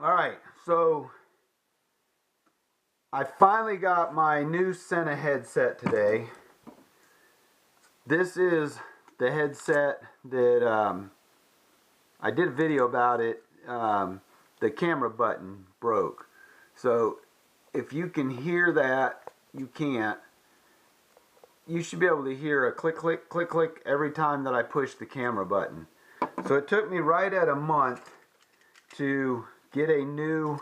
Alright, so I finally got my new Sena headset today. This is the headset that I did a video about it. The camera button broke. So if you can hear that, you can't. You should be able to hear a click, click, click, click every time that I push the camera button. So it took me right at a month to get a new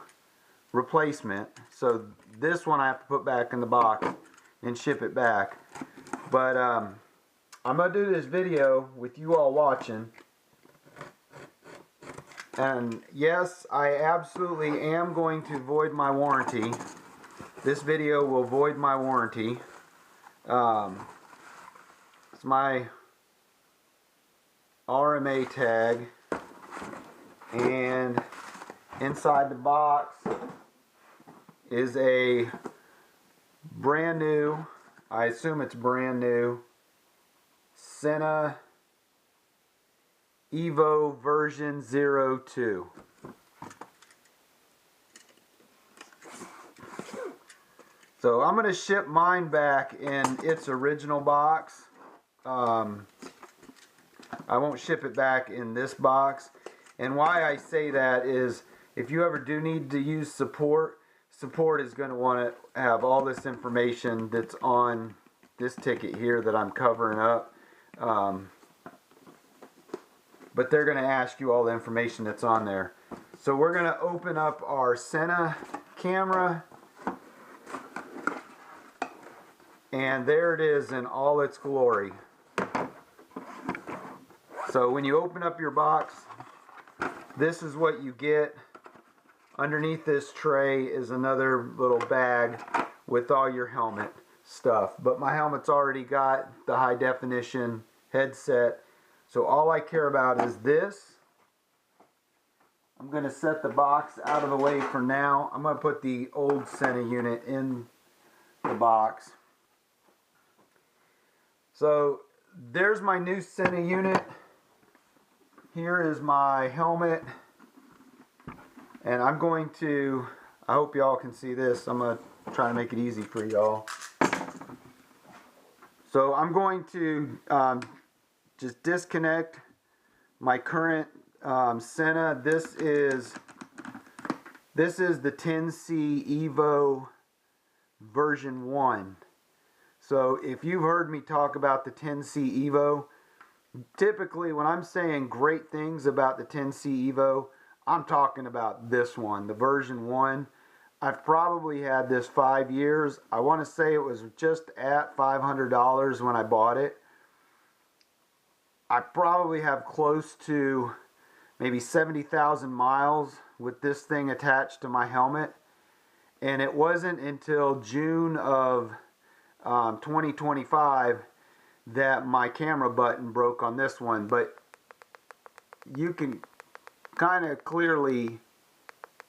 replacement. So this one I have to put back in the box and ship it back. But I'm going to do this video with you all watching. And yes, I absolutely am going to void my warranty. This video will void my warranty. It's my RMA tag, and inside the box is a brand new, I assume it's brand new, Sena EVO version 02. So I'm going to ship mine back in its original box. I won't ship it back in this box. And why I say that is, if you ever do need to use support is going to want to have all this information that's on this ticket here that I'm covering up. But they're going to ask you all the information that's on there. So we're going to open up our Sena camera. And there it is in all its glory. So when you open up your box, this is what you get. Underneath this tray is another little bag with all your helmet stuff. But my helmet's already got the high definition headset. So all I care about is this. I'm going to set the box out of the way for now. I'm going to put the old Sena unit in the box. So there's my new Sena unit. Here is my helmet. And I'm going to, I hope y'all can see this. I'm going to try to make it easy for y'all. So I'm going to just disconnect my current Sena. This is the 10C EVO version 1. So if you've heard me talk about the 10C EVO, typically when I'm saying great things about the 10C EVO, I'm talking about this one, the version 1. I've probably had this 5 years. I want to say it was just at $500 when I bought it. I probably have close to maybe 70,000 miles with this thing attached to my helmet. And it wasn't until June of 2025 that my camera button broke on this one. But you can kind of clearly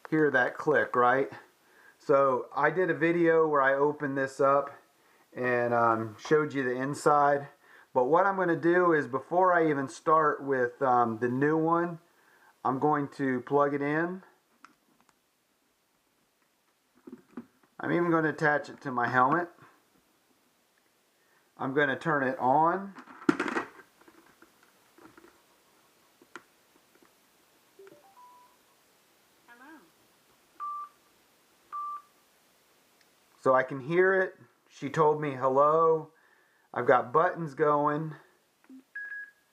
hear that click, right? So I did a video where I opened this up and showed you the inside. But what I'm going to do is, before I even start with the new one, I'm going to plug it in. I'm even going to attach it to my helmet. I'm going to turn it on. Hello. So I can hear it. She told me hello. I've got buttons going.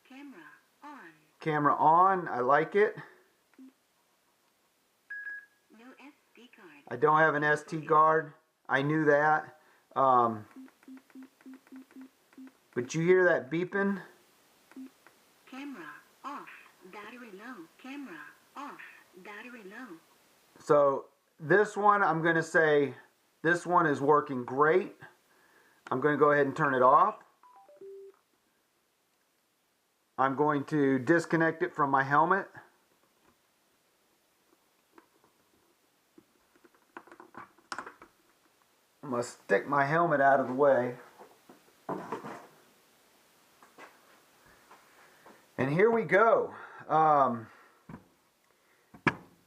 Camera on. Camera on. I like it. No SD card. I don't have an SD card. I knew that. But you hear that beeping? Camera off. Battery low. Camera off. Battery low. So this one, I'm going to say this one is working great. I'm going to go ahead and turn it off. I'm going to disconnect it from my helmet. I'm going to stick my helmet out of the way. And here we go.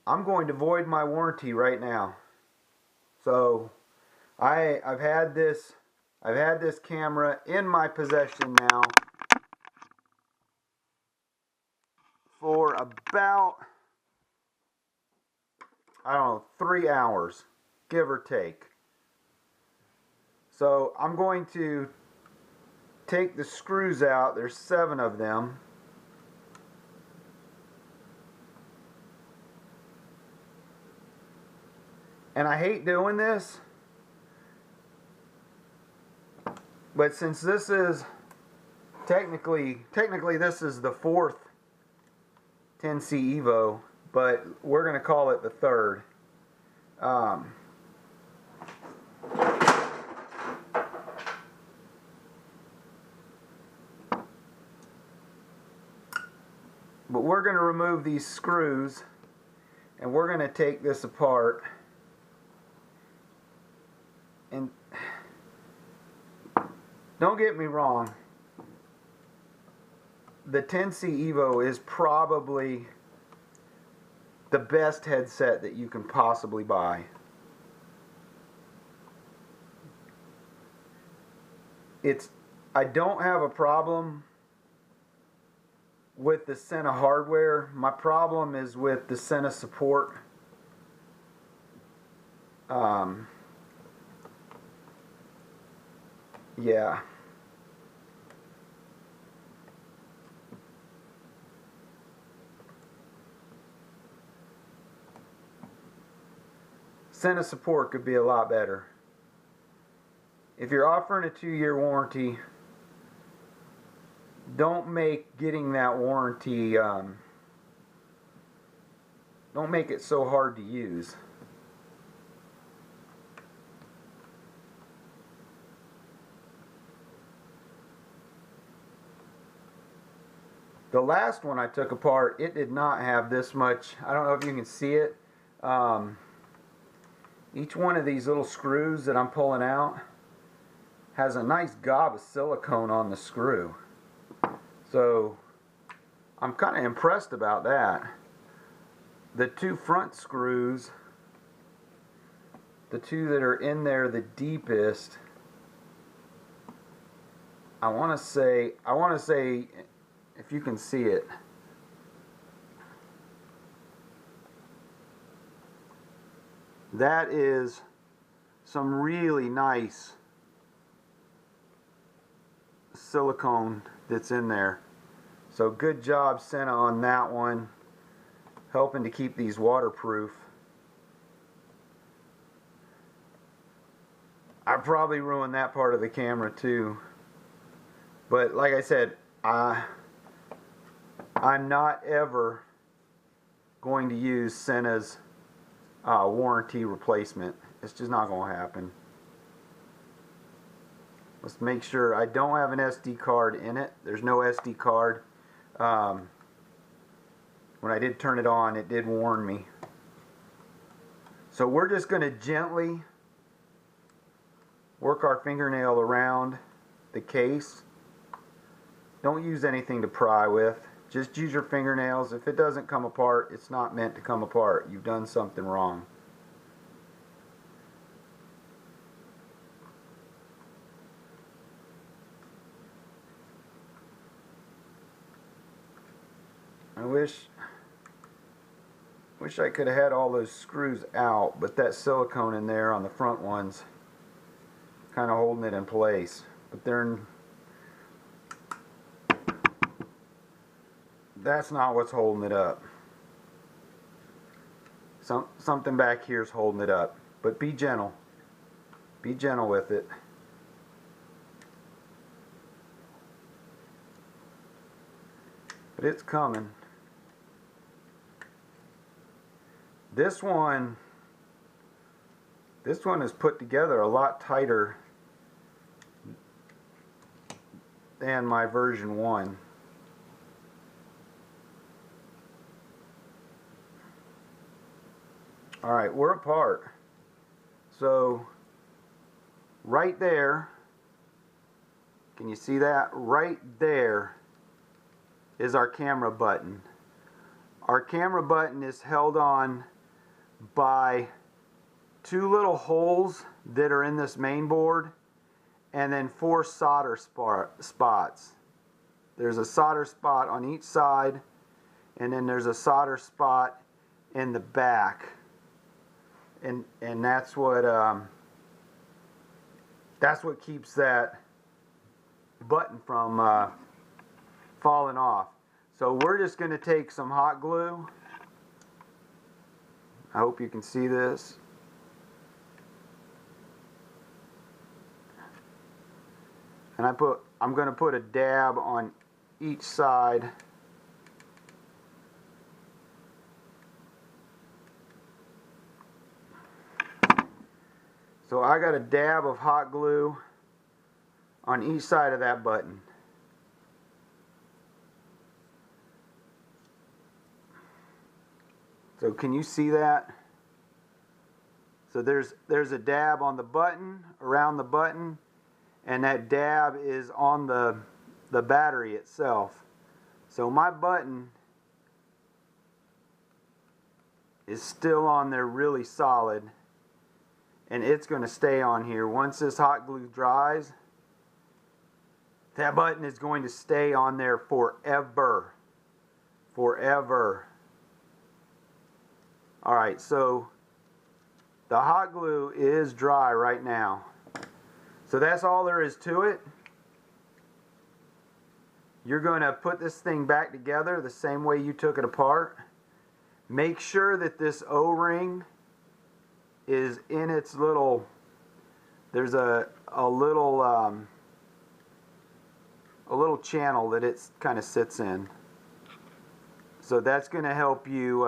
I'm going to void my warranty right now. So I've had this camera in my possession now for about, I don't know, 3 hours, give or take. So I'm going to take the screws out. There's 7 of them. And I hate doing this, but since this is technically this is the 4th 10C EVO, but we're going to call it the 3rd. But we're going to remove these screws and we're going to take this apart. And don't get me wrong, the 10C EVO is probably the best headset that you can possibly buy. I don't have a problem with the Sena hardware. My problem is with the Sena Support. Yeah. Sena Support could be a lot better. If you're offering a 2-year warranty, don't make getting that warranty, don't make it so hard to use. The last one I took apart, it did not have this much. I don't know if you can see it. Each one of these little screws that I'm pulling out has a nice gob of silicone on the screw. So I'm kind of impressed about that. The 2 front screws, the 2 that are in there the deepest, I want to say, if you can see it, that is some really nice silicone that's in there. So good job, Sena, on that one, helping to keep these waterproof. I probably ruined that part of the camera too, but like I said, I'm not ever going to use Sena's warranty replacement. It's just not going to happen. Let's make sure I don't have an SD card in it. There's no SD card. When I did turn it on, it did warn me. So we're just going to gently work our fingernail around the case. Don't use anything to pry with. Just use your fingernails. If it doesn't come apart, it's not meant to come apart. You've done something wrong. I wish I could have had all those screws out, but that silicone in there on the front ones kind of holding it in place. But that's not what's holding it up. Something back here is holding it up. But be gentle. Be gentle with it. But it's coming. This one is put together a lot tighter than my version 1. Alright, we're apart. So, right there, can you see that? Right there is our camera button. Our camera button is held on by 2 little holes that are in this main board, and then 4 solder spots. There's a solder spot on each side, and then there's a solder spot in the back, and that's what keeps that button from falling off. So we're just going to take some hot glue. I hope you can see this. And I'm going to put a dab on each side. So I got a dab of hot glue on each side of that button. So can you see that? So there's a dab on the button, around the button, and that dab is on the battery itself. So my button is still on there really solid, and it's going to stay on here. Once this hot glue dries, that button is going to stay on there forever. Forever. Alright, so the hot glue is dry right now. So that's all there is to it. You're going to put this thing back together the same way you took it apart. Make sure that this O-ring is in its little, there's a little channel that it kind of sits in. So that's going to help you,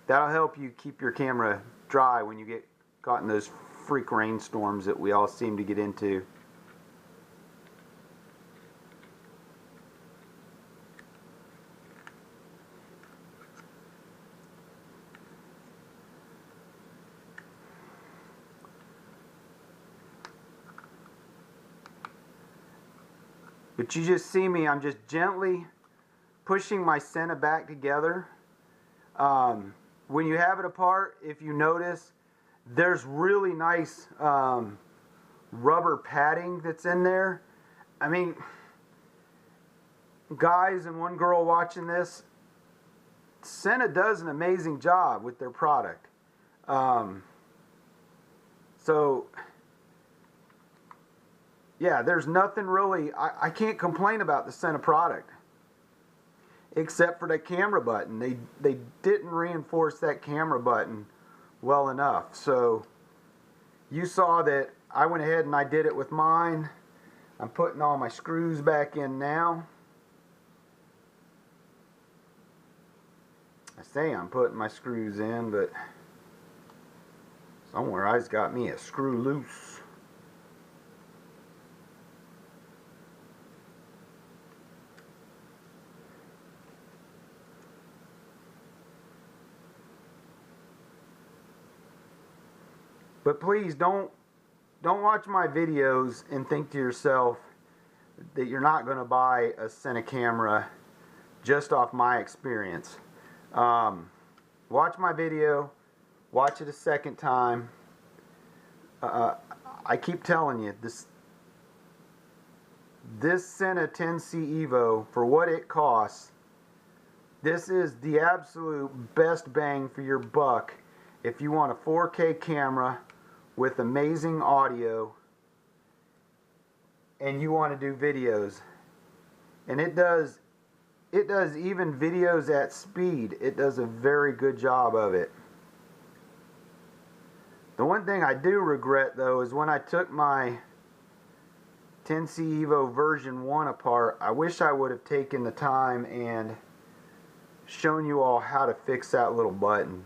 that'll help you keep your camera dry when you get caught in those freak rainstorms that we all seem to get into. But you just see me, I'm just gently pushing my Sena back together. When you have it apart, if you notice, there's really nice rubber padding that's in there. I mean, guys and one girl watching this, Sena does an amazing job with their product. So, yeah, there's nothing really, I can't complain about the Sena product. Except for that camera button. They didn't reinforce that camera button well enough. So you saw that I went ahead and I did it with mine. I'm putting all my screws back in now. I say I'm putting my screws in, but somewhere I's got me a screw loose. But please don't watch my videos and think to yourself that you're not going to buy a Sena camera just off my experience. Watch my video, watch it a second time. I keep telling you, this Sena 10C EVO, for what it costs, this is the absolute best bang for your buck if you want a 4K camera with amazing audio and you want to do videos. And it does even videos at speed. It does a very good job of it. The one thing I do regret though is when I took my 10C EVO version 1 apart, I wish I would have taken the time and shown you all how to fix that little button.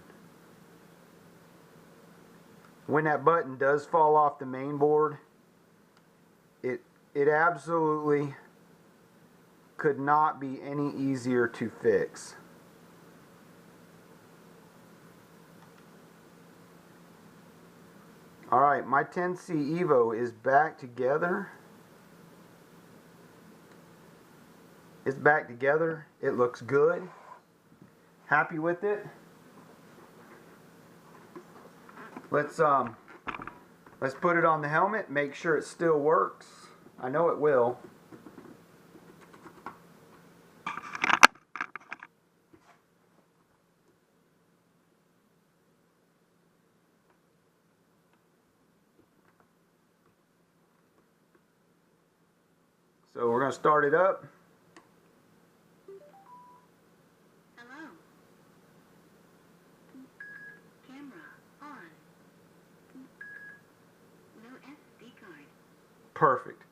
When that button does fall off the main board, it absolutely could not be any easier to fix. Alright, my 10C EVO is back together. It's back together. It looks good. Happy with it. let's put it on the helmet, make sure it still works. I know it will. So we're going to start it up. Hello. Camera on. No SD card. Perfect.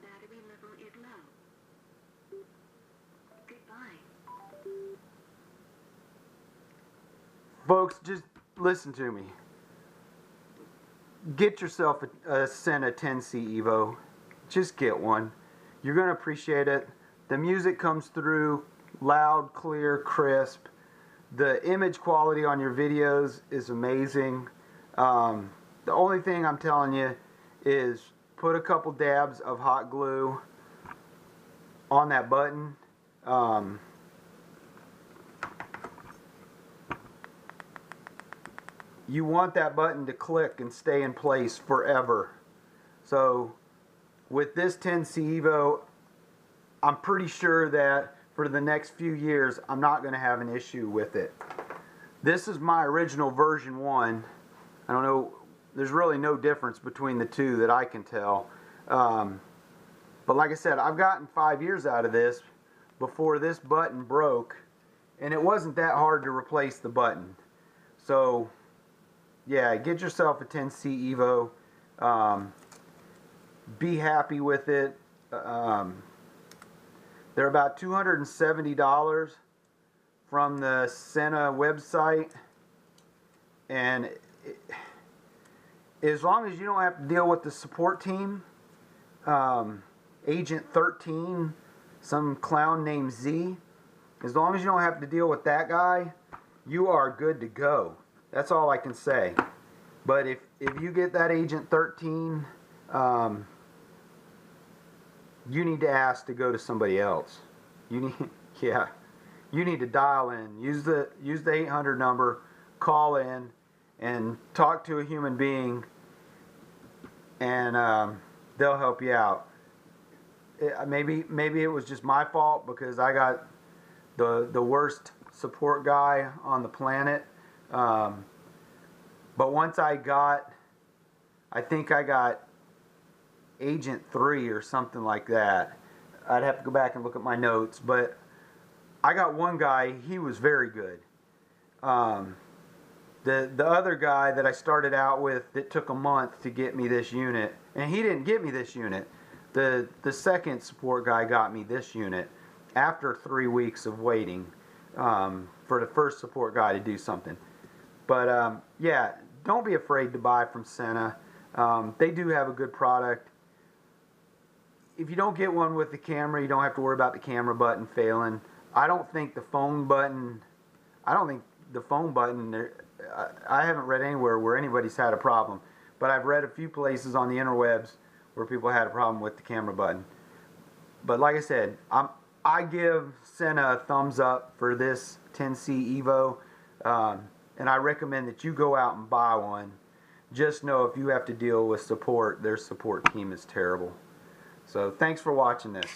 Battery level is low. Goodbye. Folks, just listen to me. Get yourself a Sena 10C EVO. Just get one. You're going to appreciate it. The music comes through loud, clear, crisp. The image quality on your videos is amazing. The only thing I'm telling you is put a couple dabs of hot glue on that button. You want that button to click and stay in place forever. So with this 10C EVO, I'm pretty sure that for the next few years, I'm not going to have an issue with it. This is my original version 1. I don't know, there's really no difference between the two that I can tell. But like I said, I've gotten 5 years out of this before this button broke, and it wasn't that hard to replace the button. So yeah, get yourself a 10C EVO. Be happy with it. They're about $270 from the Sena website, and as long as you don't have to deal with the support team, Agent 13, some clown named Z, as long as you don't have to deal with that guy, you are good to go. That's all I can say. But if you get that Agent 13, you need to ask to go to somebody else. You need, yeah, you need to dial in. Use the 800 number, call in, and talk to a human being, and they'll help you out. Maybe it was just my fault because I got the worst support guy on the planet. But once I think I got Agent 3 or something like that. I'd have to go back and look at my notes, but I got one guy, he was very good. The other guy that I started out with, it took a month to get me this unit, and he didn't get me this unit. The second support guy got me this unit after 3 weeks of waiting for the first support guy to do something. But yeah, don't be afraid to buy from Sena. They do have a good product. If you don't get one with the camera, you don't have to worry about the camera button failing. I don't think the phone button, I haven't read anywhere where anybody's had a problem. But I've read a few places on the interwebs where people had a problem with the camera button. But like I said, I give Sena a thumbs up for this 10C EVO. And I recommend that you go out and buy one. Just know if you have to deal with support, their support team is terrible. So thanks for watching this.